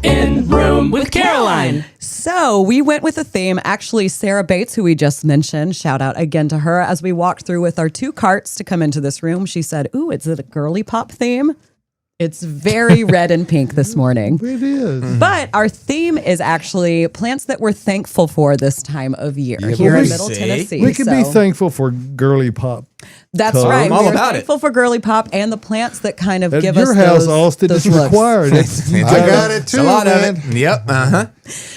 In Room with Caroline. So we went with a theme. Actually, Sarah Bates, who we just mentioned, shout out again to her. As we walked through with our 2 carts to come into this room, she said, "Ooh, is it a girly pop theme?" It's very red and pink this morning. It is. But our theme is actually plants that we're thankful for this time of year here in Middle Tennessee. We can be thankful for girly pop. That's color. right. I'm all We're about thankful for girly pop and the plants that kind of At give your us house, those, Austin, those it's looks. required. I got it too, A lot man. of it. Yep.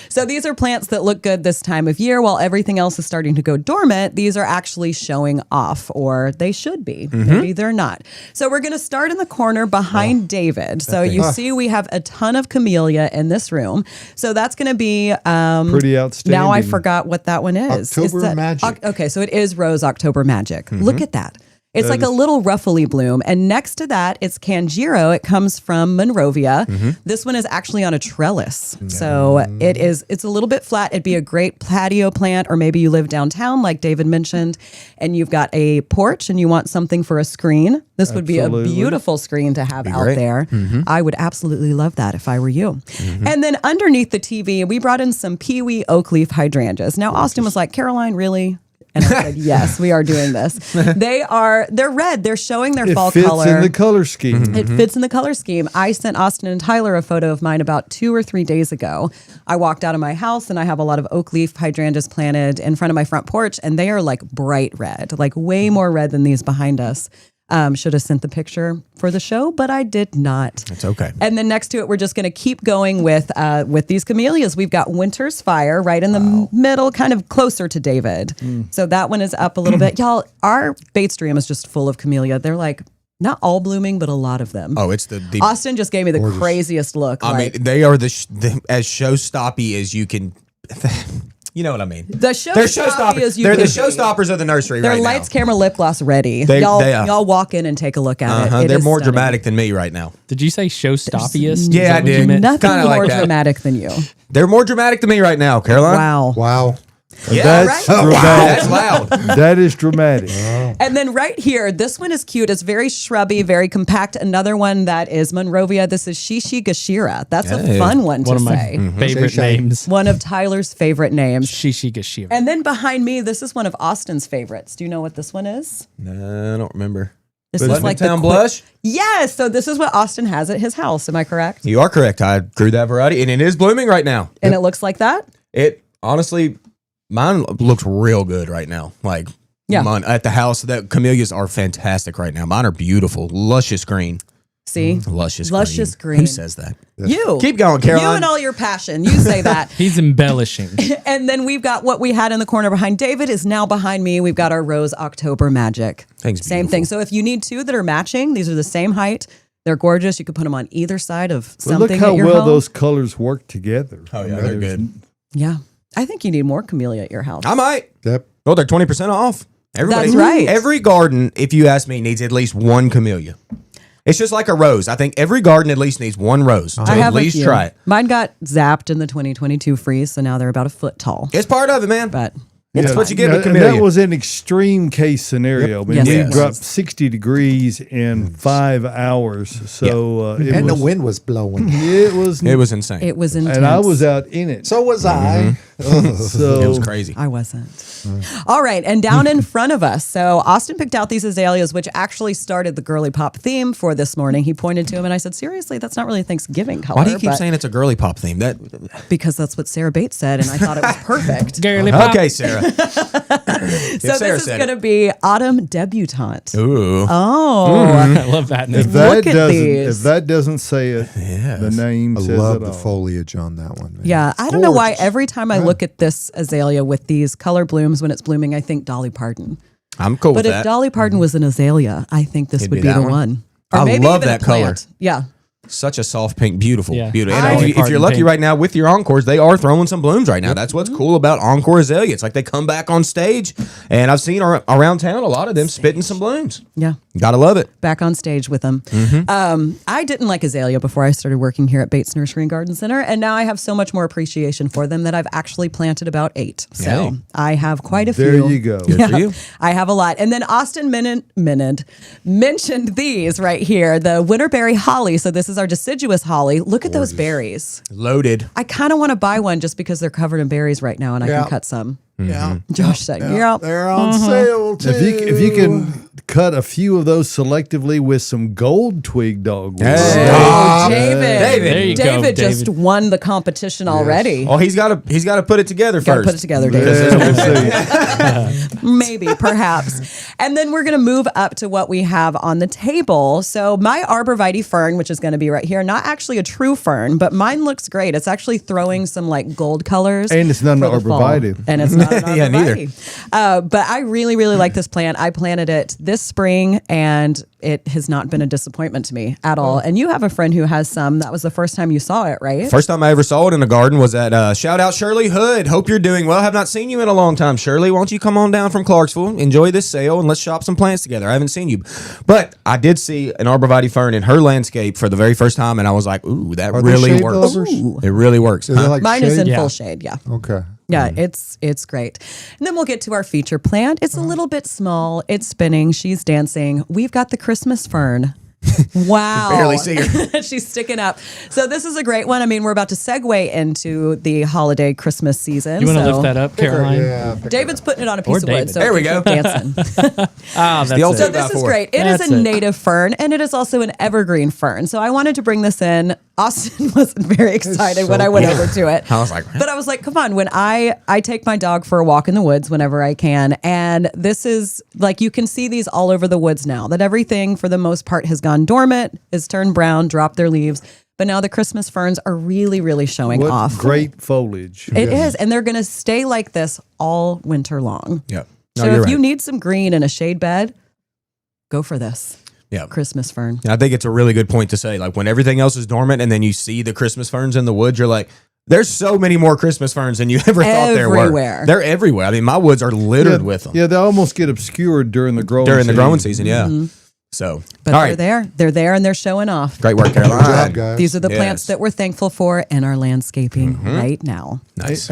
So these are plants that look good this time of year while everything else is starting to go dormant. These are actually showing off, or they should be. Maybe they're not. So we're going to start in the corner behind David. So you see we have a ton of camellia in this room. So that's going to be Pretty outstanding. Now I forgot what that one is. October Is that, Magic. Okay, so it is Rose October Magic. Look at that. It's like a little ruffly bloom. And next to that, it's Canjiro. It comes from Monrovia. This one is actually on a trellis. So it's a little bit flat. It'd be a great patio plant, or maybe you live downtown, like David mentioned, and you've got a porch and you want something for a screen. This would be a beautiful screen to have out there. I would absolutely love that if I were you. And then underneath the TV, we brought in some peewee oak leaf hydrangeas. Now, Austin was like, "Caroline, really?" And I said, "Yes, we are doing this." They're red. They're showing their fall color. It fits in the color scheme. It fits in the color scheme. I sent Austin and Tyler a photo of mine about 2 or 3 days ago. I walked out of my house and I have a lot of oak leaf hydrangeas planted in front of my front porch, and they are like bright red, like way more red than these behind us. Should have sent the picture for the show, but I did not. It's okay. And then next to it, we're just going to keep going with these camellias. We've got Winter's Fire right in the middle, kind of closer to David. So that one is up a little bit. Y'all, our Bates Stream is just full of camellia. They're like not all blooming, but a lot of them. Oh, it's the Austin just gave me the craziest look. I mean, they are the as showstoppy as you can. You know what I mean? They're showstoppers. They're the showstoppers of the nursery They're right now. lights, camera, lip gloss ready. They Y'all walk in and take a look at it. It They're is more stunning. dramatic than me right now. Did you say showstoppiest? Yeah, I did. Nothing Kinda more like that. dramatic than you. They're more dramatic than me right now, Caroline. Wow. Yeah, That's right. dramatic. That's loud. That is dramatic. And then right here, this one is cute. It's very shrubby, very compact. Another one that is Monrovia. This is Shishi Gashira. That's a fun one to One of my say. favorite Shay. names. One of Tyler's favorite names. Shishi Gashira. And then behind me, this is one of Austin's favorites. Do you know what this one is? No, I don't remember. This is like the Town Blush? Yes. So this is what Austin has at his house. Am I correct? You are correct. I grew that variety, and it is blooming right now. And it looks like that? It honestly, mine looks real good right now. Like, mine at the house, the camellias are fantastic right now. Mine are beautiful, luscious green. See? Luscious green. Who says that? You. Keep going, Caroline. You and all your passion. You say that. He's embellishing. And then we've got what we had in the corner behind David is now behind me. We've got our Rose October Magic. Thanks, Same thing. So if you need 2 that are matching, these are the same height. They're gorgeous. You could put them on either side of But something look how at your well home. those colors work together. Oh, yeah, they're good. Yeah. I think you need more camellia at your house. I might. Yep. Oh, they're 20% off. Everybody, That's right. Every garden, if you ask me, needs at least one camellia. It's just like a rose. I think every garden at least needs one rose. So I have at least a few. try it. Mine got zapped in the 2022 freeze, so now they're about a foot tall. It's part of it, man. But That's what you get with And camellia. that was an extreme case scenario. I mean, Yes, we it was. dropped 60 degrees in 5 hours. So And the wind was blowing. It was insane. it was intense. and I was out in it. So was I. So It was crazy. I wasn't. All right. And down in front of us. So Austin picked out these azaleas, which actually started the girly pop theme for this morning. He pointed to them and I said, seriously, that's not really a Thanksgiving color. Why do you keep but- saying it's a girly pop theme? Because that's what Sarah Bates said. And I thought it was perfect. Girly pop. Okay, Sarah. So this is going to be Autumn Debutante. Ooh. Oh. I love that name. Look at these. If that doesn't say it, the name I says love it the all. foliage on that one, man. Yeah, I It's don't know why gorgeous. every time I look at this azalea with these color blooms when it's blooming, I think Dolly Parton. I'm cool But with if that. Dolly Parton was an azalea, I think this It'd would be be that the one. one. Or I maybe love even a that color. plant. Yeah. Such a soft pink, beautiful, Yeah. beautiful. I- And if you're lucky Pink. right now with your encores, they are throwing some blooms right now. That's what's cool about encore azalea. It's like they come back on stage, and I've seen around town a lot of them spitting some blooms. Yeah. Gotta love it. Back on stage with them. I didn't like azalea before I started working here at Bates Nursery and Garden Center, and now I have so much more appreciation for them that I've actually planted about 8. So Hey. I have quite a few. There you go. Good for you. I have a lot. And then Austin mentioned these right here, the winterberry holly. So this is our deciduous holly. Look at those berries. Loaded. I kind of want to buy one just because they're covered in berries right now and I Yeah. can cut some. Yeah. Josh said, yeah. They're on sale too. If you can cut a few of those selectively with some gold twig dogwood. Hey. Oh, David. There you go, David just David. won the competition already. Oh, he's got to put it together Got to first. put it together, David. Yeah, we'll see. Maybe, perhaps. And then we're going to move up to what we have on the table. So my arborvitae fern, which is going to be right here, not actually a true fern, but mine looks great. It's actually throwing some like gold colors. And it's not an for the fall. arborvitae. And it's not an Yeah, neither. arborvitae. But I really, really like this plant. I planted it this spring and it has not been a disappointment to me at all. And you have a friend who has some. That was the first time you saw it, right? First time I ever saw it in a garden was at shout out Shirley Hood. Hope you're doing well. Have not seen you in a long time, Shirley. Won't you come on down from Clarksville, enjoy this sale, and let's shop some plants together. I haven't seen you, but I did see an arborvitae fern in her landscape for the very first time, and I was like, "Ooh, that Are they really shade works. lovers? It really works." Is it like Mine is in Yeah. full shade, yeah. Okay. Yeah, it's great. And then we'll get to our feature plant. It's a little bit small. It's spinning. She's dancing. We've got the Christmas fern. Wow. barely see her. She's sticking up. So this is a great one. I mean, we're about to segue into the holiday Christmas season. You want to so lift that up, Caroline? Yeah. David's putting it on a piece Or of wood. David. So There it we can go. keep dancing. Ah, that's the old it. So About this is 4. great. It is That's a it. native fern, and it is also an evergreen fern. So I wanted to bring this in. Austin wasn't very excited when so I went cool. over to it. I was like, But I was like, come on, when I take my dog for a walk in the woods whenever I can, and this is like, you can see these all over the woods now, that everything for the most part has gone dormant, has turned brown, dropped their leaves. But now the Christmas ferns are really, really showing What off. great foliage. It is. And they're going to stay like this all winter long. "Yeah." So if you need some green in a shade bed, go for this Yeah. Christmas fern. I think it's a really good point to say. Like when everything else is dormant and then you see the Christmas ferns in the woods, you're like, there's so many more Christmas ferns than you ever thought there were. Everywhere. They're everywhere. I mean, my woods are littered with them Yeah, they almost get obscured during the growing during the growing season. season. Yeah. So, But all they're right. there. They're there and they're showing off. Great work, Good Caroline. job, guys. These are the Yes. plants that we're thankful for in our landscaping right now. Nice.